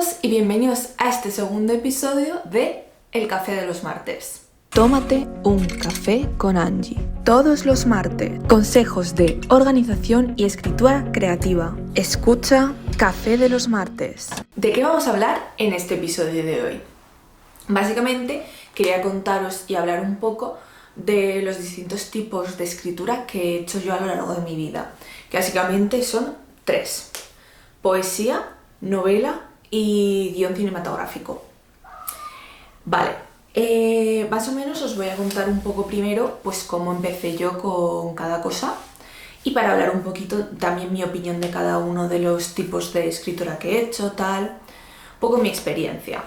todos y bienvenidos a este segundo episodio de El Café de los Martes. Tómate un café con Angie. Todos los martes. Consejos de organización y escritura creativa. Escucha Café de los Martes. ¿De qué vamos a hablar en este episodio de hoy? Básicamente quería contaros y hablar un poco de los distintos tipos de escritura que he hecho yo a lo largo de mi vida, que básicamente son 3: poesía, novela y guión cinematográfico. Vale, más o menos os voy a contar un poco primero pues cómo empecé yo con cada cosa y para hablar un poquito también mi opinión de cada uno de los tipos de escritura que he hecho, un poco mi experiencia.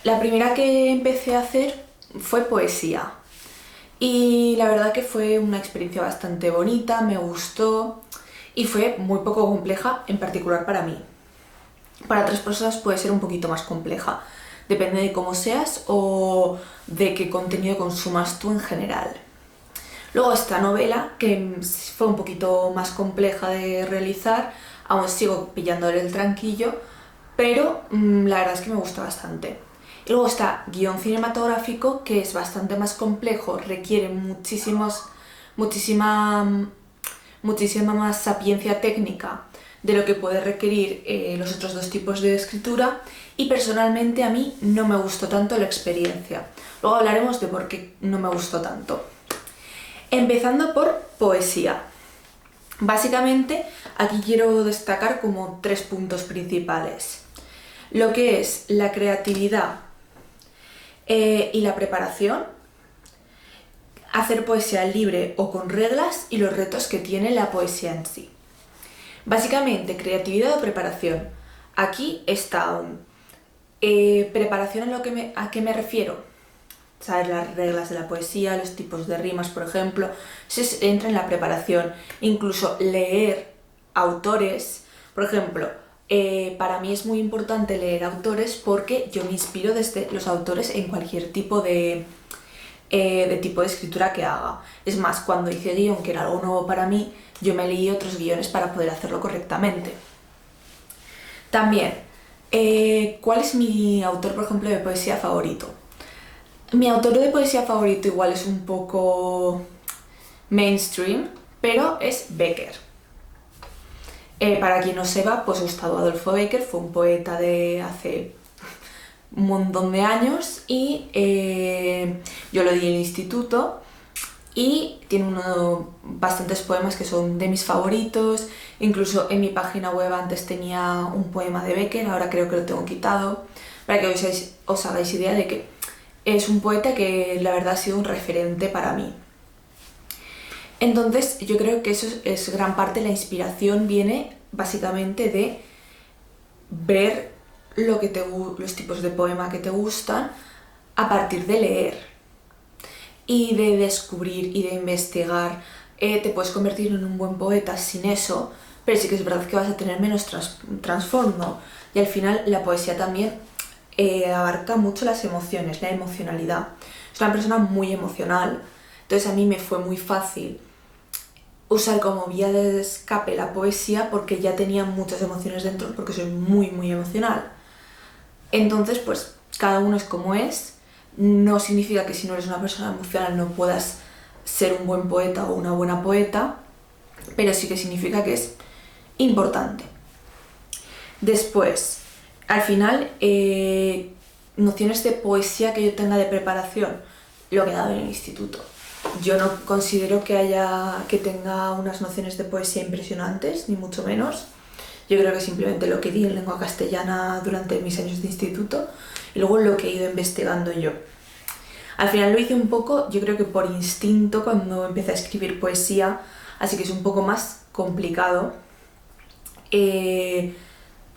La primera que empecé a hacer fue poesía y la verdad que fue una experiencia bastante bonita, me gustó y fue muy poco compleja, en particular para mí. Para otras personas puede ser un poquito más compleja, depende de cómo seas o de qué contenido consumas tú en general. Luego esta novela, que fue un poquito más compleja de realizar, aún sigo pillándole el tranquillo, pero la verdad es que me gusta bastante. Y luego está guión cinematográfico, que es bastante más complejo, requiere muchísima más sapiencia técnica de lo que puede requerir los otros dos tipos de escritura, y personalmente a mí no me gustó tanto la experiencia. Luego hablaremos de por qué no me gustó tanto. Empezando por poesía. Básicamente aquí quiero destacar como 3 puntos principales: lo que es la creatividad y la preparación, hacer poesía libre o con reglas y los retos que tiene la poesía en sí. Básicamente, creatividad o preparación. Aquí está preparación ¿a qué me refiero? Saber las reglas de la poesía, los tipos de rimas, por ejemplo, se entra en la preparación. Incluso leer autores, por ejemplo, para mí es muy importante leer autores porque yo me inspiro desde los autores en cualquier tipo de tipo de escritura que haga. Es más, cuando hice guión, que era algo nuevo para mí, yo me leí otros guiones para poder hacerlo correctamente. También, ¿cuál es mi autor, por ejemplo, de poesía favorito? Mi autor de poesía favorito igual es un poco mainstream, pero es Bécquer. Para quien no sepa, pues Gustavo Adolfo Bécquer fue un poeta de hace un montón de años y yo lo di en el instituto y tiene bastantes poemas que son de mis favoritos. Incluso en mi página web antes tenía un poema de Bécquer, ahora creo que lo tengo quitado, para que os hagáis idea de que es un poeta que la verdad ha sido un referente para mí. Entonces yo creo que eso es gran parte, la inspiración viene básicamente de ver los tipos de poema que te gustan a partir de leer y de descubrir y de investigar. Te puedes convertir en un buen poeta sin eso, pero sí que es verdad que vas a tener menos trasfondo, y al final la poesía también abarca mucho las emociones, la emocionalidad. Es una persona muy emocional, entonces a mí me fue muy fácil usar como vía de escape la poesía porque ya tenía muchas emociones dentro, porque soy muy muy emocional. Entonces pues cada uno es como es. No significa que si no eres una persona emocional no puedas ser un buen poeta o una buena poeta, pero sí que significa que es importante. Después, al final, nociones de poesía que yo tenga de preparación, lo que he dado en el instituto. Yo no considero que tenga unas nociones de poesía impresionantes, ni mucho menos. Yo creo que simplemente lo que di en lengua castellana durante mis años de instituto y luego lo que he ido investigando yo. Al final lo hice un poco, yo creo que por instinto, cuando empecé a escribir poesía, así que es un poco más complicado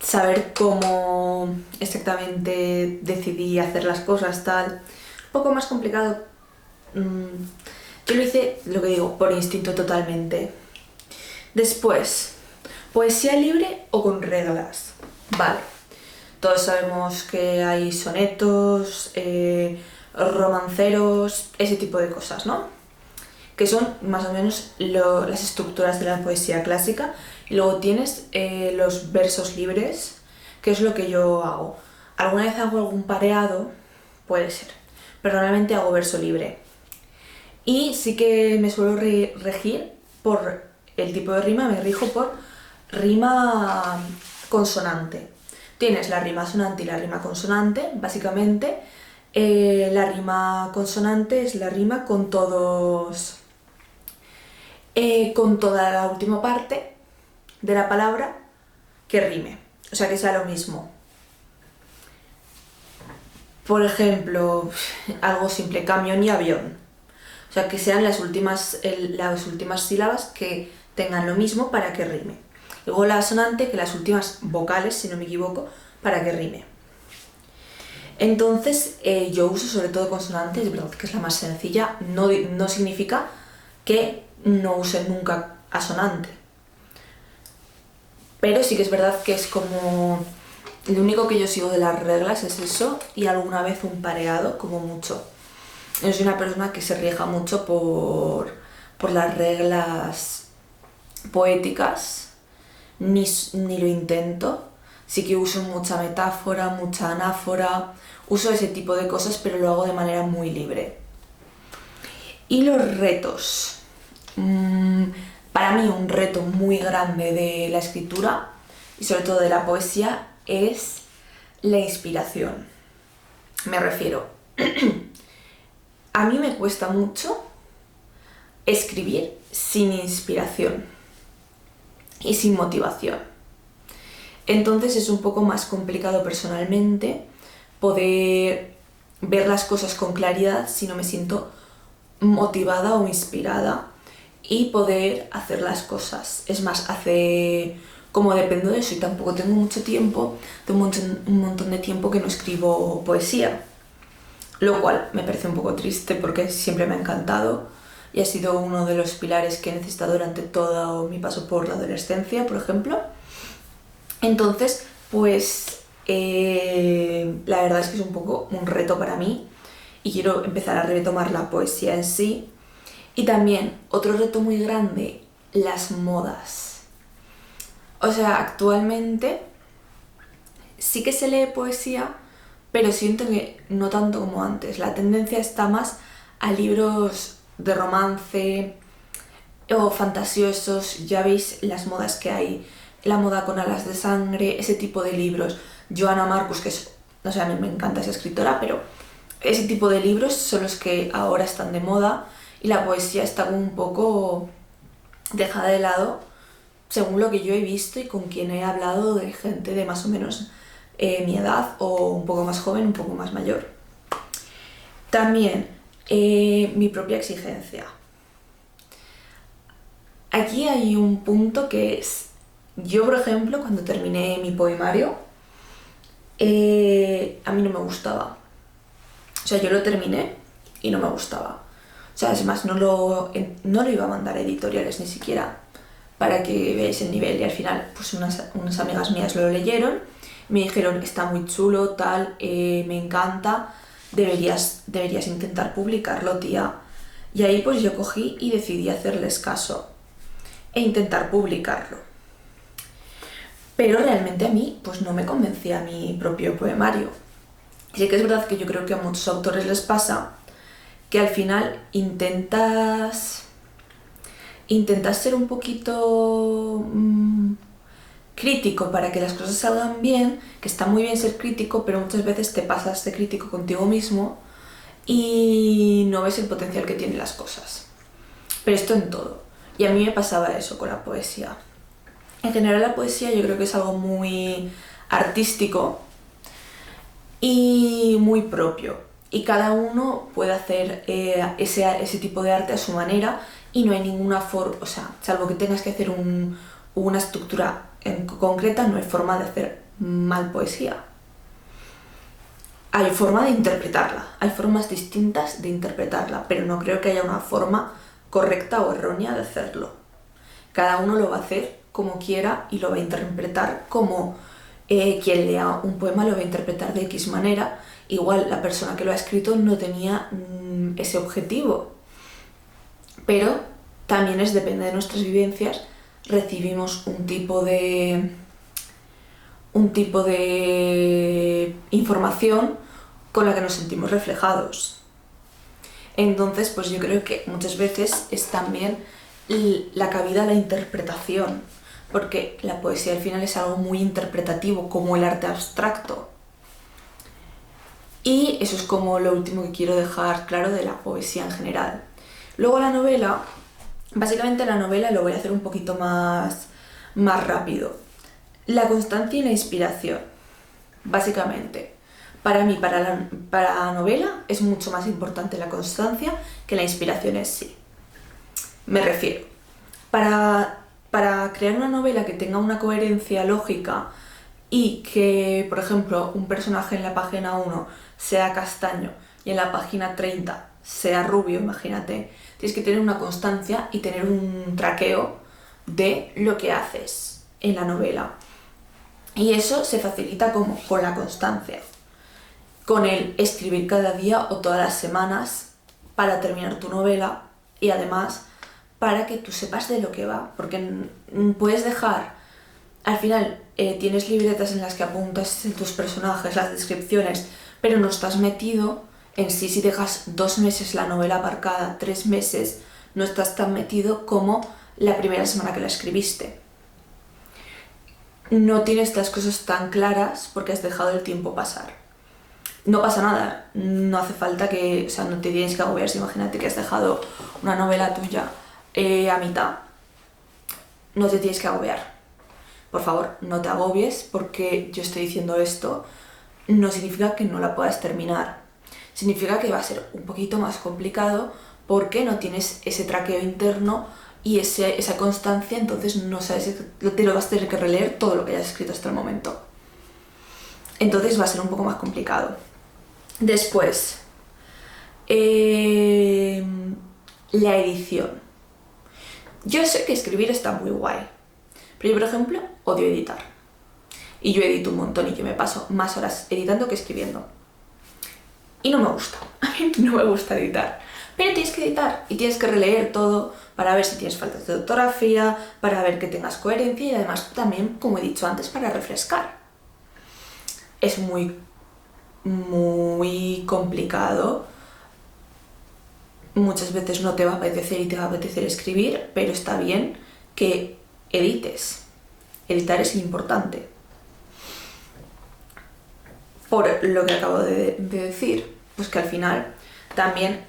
saber cómo exactamente decidí hacer las cosas, un poco más complicado. Yo lo hice, lo que digo, por instinto totalmente. Después, poesía libre o con reglas. Vale, todos sabemos que hay sonetos, romanceros, ese tipo de cosas, ¿no? Que son más o menos las estructuras de la poesía clásica. Y luego tienes los versos libres, ¿Qué es lo que yo hago? ¿Alguna vez hago algún pareado? Puede ser, pero normalmente hago verso libre. Y sí que me suelo regir por el tipo de rima, me rijo por rima consonante. Tienes la rima sonante y la rima consonante, básicamente. La rima consonante es la rima con todos, con toda la última parte de la palabra que rime, o sea que sea lo mismo. Por ejemplo, algo simple, camión y avión. O sea que sean las últimas sílabas que tengan lo mismo para que rime. Luego la asonante, que las últimas vocales, si no me equivoco, para que rime. Entonces yo uso sobre todo consonantes, de verdad que es la más sencilla, no significa que no use nunca asonante. Pero sí que es verdad que es como... Lo único que yo sigo de las reglas es eso y alguna vez un pareado, como mucho. Yo soy una persona que se rija mucho por las reglas poéticas, ni lo intento. Sí que uso mucha metáfora, mucha anáfora, uso ese tipo de cosas, pero lo hago de manera muy libre. Y los retos. Para mí un reto muy grande de la escritura y sobre todo de la poesía es la inspiración. Me refiero, a mí me cuesta mucho escribir sin inspiración y sin motivación. Entonces es un poco más complicado personalmente poder ver las cosas con claridad si no me siento motivada o inspirada y poder hacer las cosas. Es más, como dependo de eso y tampoco tengo mucho tiempo, tengo un montón de tiempo que no escribo poesía, lo cual me parece un poco triste porque siempre me ha encantado y ha sido uno de los pilares que he necesitado durante todo mi paso por la adolescencia, por ejemplo. Entonces, pues la verdad es que es un poco un reto para mí y quiero empezar a retomar la poesía en sí. Y también, otro reto muy grande, las modas. O sea, actualmente sí que se lee poesía, pero siento que no tanto como antes. La tendencia está más a libros de romance o fantasiosos. Ya veis las modas que hay, la moda con alas de sangre, ese tipo de libros. Johanna Marcus, que es, no sé, a mí me encanta esa escritora, pero ese tipo de libros son los que ahora están de moda y la poesía está un poco dejada de lado, según lo que yo he visto y con quien he hablado de gente de más o menos mi edad o un poco más joven, un poco más mayor. También mi propia exigencia. Aquí hay un punto que es, yo por ejemplo cuando terminé mi poemario, a mí no me gustaba. O sea, yo lo terminé y no me gustaba. O sea, es más, no lo iba a mandar a editoriales ni siquiera para que veáis el nivel. Y al final, pues unas amigas mías lo leyeron, me dijeron, está muy chulo, tal, me encanta, deberías intentar publicarlo, tía. Y ahí pues yo cogí y decidí hacerles caso e intentar publicarlo. Pero realmente a mí pues no me convencía mi propio poemario. Y sí que es verdad que yo creo que a muchos autores les pasa que al final intentas ser un poquito crítico para que las cosas salgan bien, que está muy bien ser crítico, pero muchas veces te pasas de crítico contigo mismo y no ves el potencial que tienen las cosas. Pero esto en todo. Y a mí me pasaba eso con la poesía. En general la poesía yo creo que es algo muy artístico y muy propio. Y cada uno puede hacer ese tipo de arte a su manera y no hay ninguna forma, o sea, salvo que tengas que hacer una estructura concreta, no hay forma de hacer mal poesía. Hay forma de interpretarla, hay formas distintas de interpretarla, pero no creo que haya una forma correcta o errónea de hacerlo. Cada uno lo va a hacer como quiera y lo va a interpretar como quien lea un poema lo va a interpretar de X manera. Igual la persona que lo ha escrito no tenía ese objetivo, pero también depende de nuestras vivencias, recibimos un tipo de un tipo de información con la que nos sentimos reflejados. Entonces, pues yo creo que muchas veces es también la cabida a la interpretación, porque la poesía al final es algo muy interpretativo, como el arte abstracto. Y eso es como lo último que quiero dejar claro de la poesía en general. Luego la novela, básicamente la novela lo voy a hacer un poquito más rápido. La constancia y la inspiración, básicamente. Para mí, para la novela, es mucho más importante la constancia que la inspiración en sí. Me refiero, para crear una novela que tenga una coherencia lógica y que, por ejemplo, un personaje en la página 1 sea castaño y en la página 30 sea rubio, imagínate, tienes que tener una constancia y tener un traqueo de lo que haces en la novela. Y eso se facilita como con la constancia, con el escribir cada día o todas las semanas para terminar tu novela y además para que tú sepas de lo que va, porque puedes dejar, al final tienes libretas en las que apuntas tus personajes, las descripciones, pero no estás metido en sí. Si dejas 2 meses la novela aparcada, 3 meses, no estás tan metido como la primera semana que la escribiste. No tienes las cosas tan claras porque has dejado el tiempo pasar. No pasa nada, no hace falta que, o sea, no te tienes que agobiar. Si imagínate que has dejado una novela tuya a mitad, no te tienes que agobiar. Por favor, no te agobies porque yo estoy diciendo esto, no significa que no la puedas terminar. Significa que va a ser un poquito más complicado porque no tienes ese traqueo interno y esa constancia, entonces no sabes, te lo vas a tener que releer todo lo que hayas escrito hasta el momento. Entonces va a ser un poco más complicado. Después, la edición. Yo sé que escribir está muy guay, pero yo, por ejemplo, odio editar. Y yo edito un montón y yo me paso más horas editando que escribiendo. Y no me gusta, a mí no me gusta editar. Pero tienes que editar y tienes que releer todo para ver si tienes faltas de ortografía, para ver que tengas coherencia y además también, como he dicho antes, para refrescar. Es muy complicado. Muchas veces no te va a apetecer y te va a apetecer escribir, pero está bien que edites. Editar es importante. Por lo que acabo de decir, pues que al final también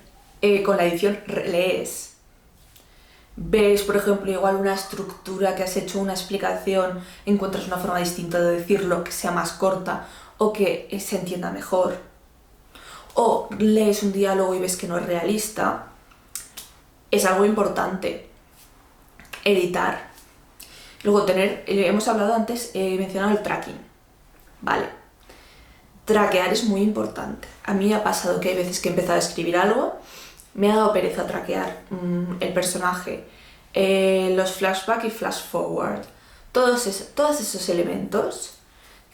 con la edición lees. Ves, por ejemplo, igual una estructura que has hecho, una explicación, encuentras una forma distinta de decirlo que sea más corta o que se entienda mejor. O lees un diálogo y ves que no es realista. Es algo importante. Editar. Luego hemos hablado antes, he mencionado el tracking. Vale. Traquear es muy importante. A mí me ha pasado que hay veces que he empezado a escribir algo, me ha dado pereza traquear el personaje, los flashback y flash forward. Todos esos elementos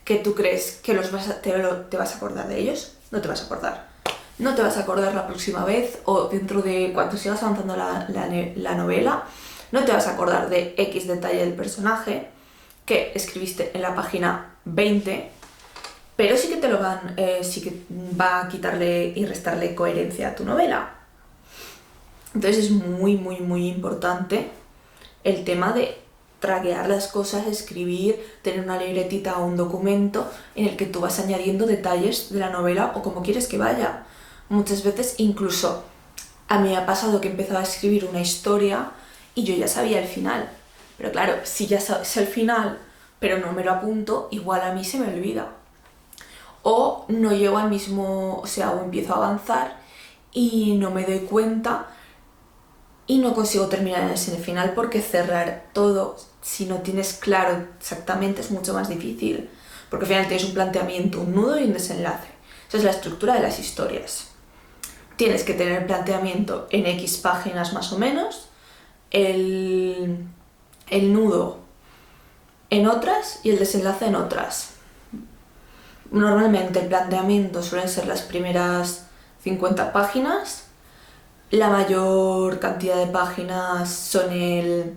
que tú crees que te vas a acordar de ellos, no te vas a acordar. No te vas a acordar la próxima vez o dentro de cuando sigas avanzando la novela, no te vas a acordar de X detalle del personaje que escribiste en la página 20, pero sí que sí que va a quitarle y restarle coherencia a tu novela. Entonces es muy importante el tema de traquear las cosas, escribir, tener una libretita o un documento en el que tú vas añadiendo detalles de la novela o como quieres que vaya. Muchas veces incluso a mí me ha pasado que he empezado a escribir una historia y yo ya sabía el final. Pero claro, si ya sé el final, pero no me lo apunto, igual a mí se me olvida. O no llego al mismo, o empiezo a avanzar y no me doy cuenta y no consigo terminar en ese final porque cerrar todo, si no tienes claro exactamente, es mucho más difícil. Porque al final tienes un planteamiento, un nudo y un desenlace. Esa es la estructura de las historias. Tienes que tener el planteamiento en X páginas más o menos, el nudo en otras y el desenlace en otras. Normalmente el planteamiento suelen ser las primeras 50 páginas, la mayor cantidad de páginas son el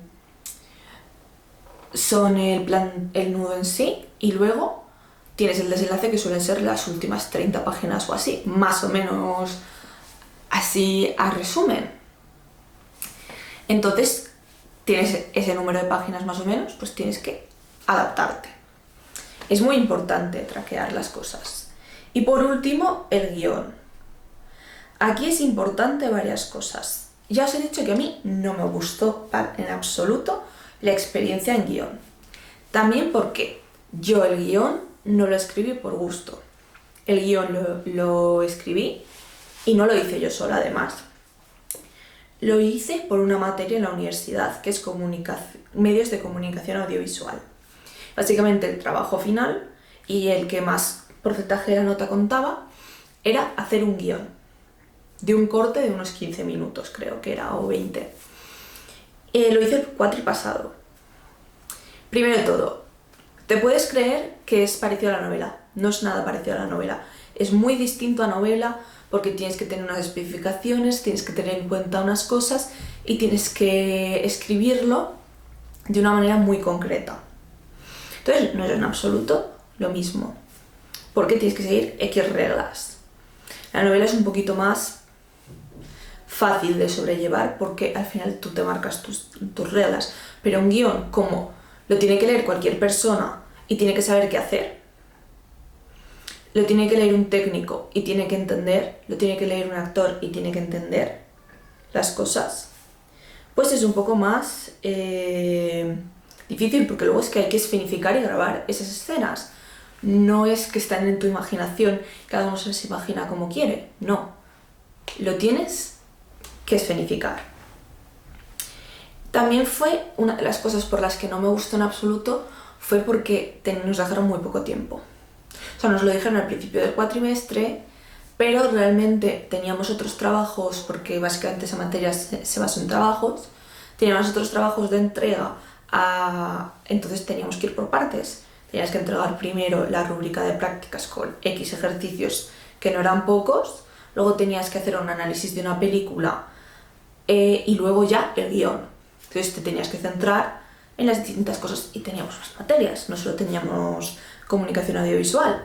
nudo en sí y luego tienes el desenlace que suelen ser las últimas 30 páginas o así, más o menos así a resumen. Entonces, tienes ese número de páginas más o menos, pues tienes que adaptarte. Es muy importante traquear las cosas. Y por último, el guión. Aquí es importante varias cosas. Ya os he dicho que a mí no me gustó en absoluto la experiencia en guión. También porque yo el guión no lo escribí por gusto. El guión lo escribí y no lo hice yo sola además. Lo hice por una materia en la universidad, que es medios de comunicación audiovisual. Básicamente el trabajo final, y el que más porcentaje de la nota contaba, era hacer un guión de un corte de unos 15 minutos, creo que era, o 20. Lo hice cuatripasado. Primero de todo, te puedes creer que es parecido a la novela. No es nada parecido a la novela. Es muy distinto a novela porque tienes que tener unas especificaciones, tienes que tener en cuenta unas cosas y tienes que escribirlo de una manera muy concreta. Entonces, no es en absoluto lo mismo, porque tienes que seguir X reglas. La novela es un poquito más fácil de sobrellevar porque al final tú te marcas tus reglas, pero un guión, como lo tiene que leer cualquier persona y tiene que saber qué hacer, lo tiene que leer un técnico y tiene que entender, lo tiene que leer un actor y tiene que entender las cosas, pues es un poco más difícil, porque luego es que hay que escenificar y grabar esas escenas. No es que están en tu imaginación, cada uno se las imagina como quiere, no. Lo tienes que escenificar. También fue una de las cosas por las que no me gustó en absoluto, fue porque nos dejaron muy poco tiempo. O sea, nos lo dijeron al principio del cuatrimestre, pero realmente teníamos otros trabajos, porque básicamente esa materia se basa en trabajos, teníamos otros trabajos de entrega, entonces teníamos que ir por partes. Tenías que entregar primero la rúbrica de prácticas con X ejercicios, que no eran pocos, luego tenías que hacer un análisis de una película y luego ya el guión. Entonces te tenías que centrar en las distintas cosas y teníamos más materias, no solo teníamos comunicación audiovisual.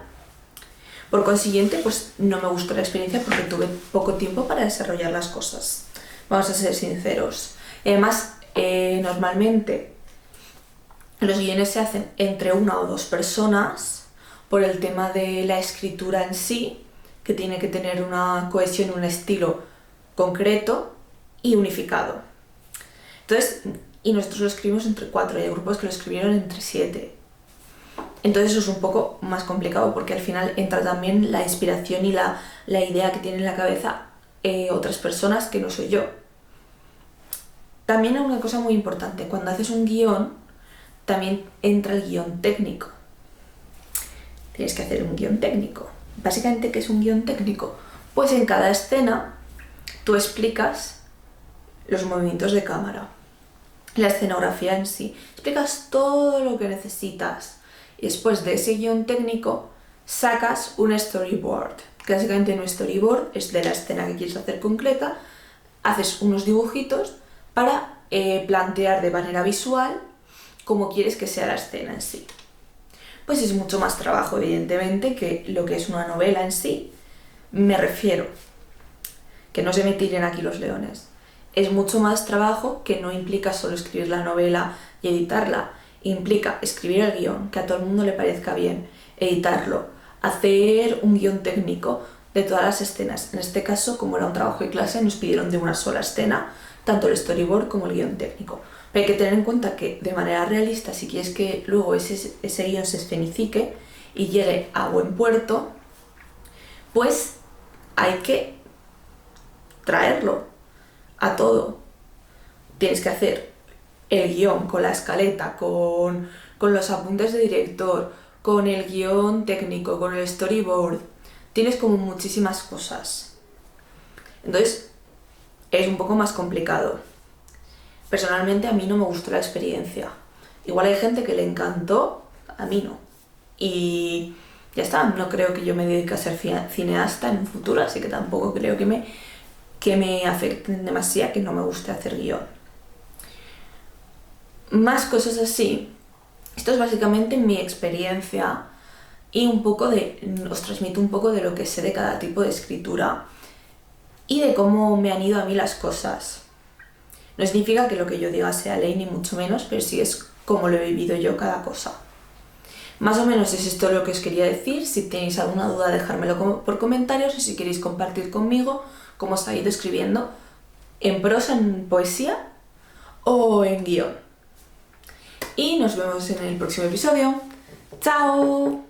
Por consiguiente, pues no me gustó la experiencia porque tuve poco tiempo para desarrollar las cosas. Vamos a ser sinceros. Además, normalmente los guiones se hacen entre una o dos personas por el tema de la escritura en sí, que tiene que tener una cohesión, un estilo concreto y unificado. Entonces, y nosotros lo escribimos entre 4 y hay grupos que lo escribieron entre 7. Entonces eso es un poco más complicado porque al final entra también la inspiración y la idea que tienen en la cabeza otras personas que no soy yo. También hay una cosa muy importante, cuando haces un guión, también entra el guión técnico. Tienes que hacer un guión técnico. Básicamente, ¿qué es un guión técnico? Pues en cada escena tú explicas los movimientos de cámara, la escenografía en sí, explicas todo lo que necesitas y después de ese guión técnico sacas un storyboard, que básicamente un storyboard es de la escena que quieres hacer concreta, haces unos dibujitos para plantear de manera visual cómo quieres que sea la escena en sí. Pues es mucho más trabajo, evidentemente, que lo que es una novela en sí. Me refiero, que no se me tiren aquí los leones. Es mucho más trabajo que no implica solo escribir la novela y editarla. Implica escribir el guión, que a todo el mundo le parezca bien, editarlo, hacer un guión técnico de todas las escenas. En este caso, como era un trabajo de clase, nos pidieron de una sola escena, tanto el storyboard como el guión técnico. Pero hay que tener en cuenta que de manera realista, si quieres que luego ese guión se escenifique y llegue a buen puerto, pues hay que traerlo a todo. Tienes que hacer el guión con la escaleta, con los apuntes de director, con el guión técnico, con el storyboard. Tienes como muchísimas cosas. Entonces, es un poco más complicado. Personalmente a mí no me gustó la experiencia. Igual hay gente que le encantó, a mí no. Y ya está, no creo que yo me dedique a ser cineasta en un futuro, así que tampoco creo que me afecten demasiado, que no me guste hacer guión. Más cosas así. Esto es básicamente mi experiencia y os transmito un poco de lo que sé de cada tipo de escritura y de cómo me han ido a mí las cosas. No significa que lo que yo diga sea ley ni mucho menos, pero sí es como lo he vivido yo cada cosa. Más o menos es esto lo que os quería decir. Si tenéis alguna duda, dejármelo por comentarios, o si queréis compartir conmigo cómo os ha ido escribiendo en prosa, en poesía o en guión. Y nos vemos en el próximo episodio. ¡Chao!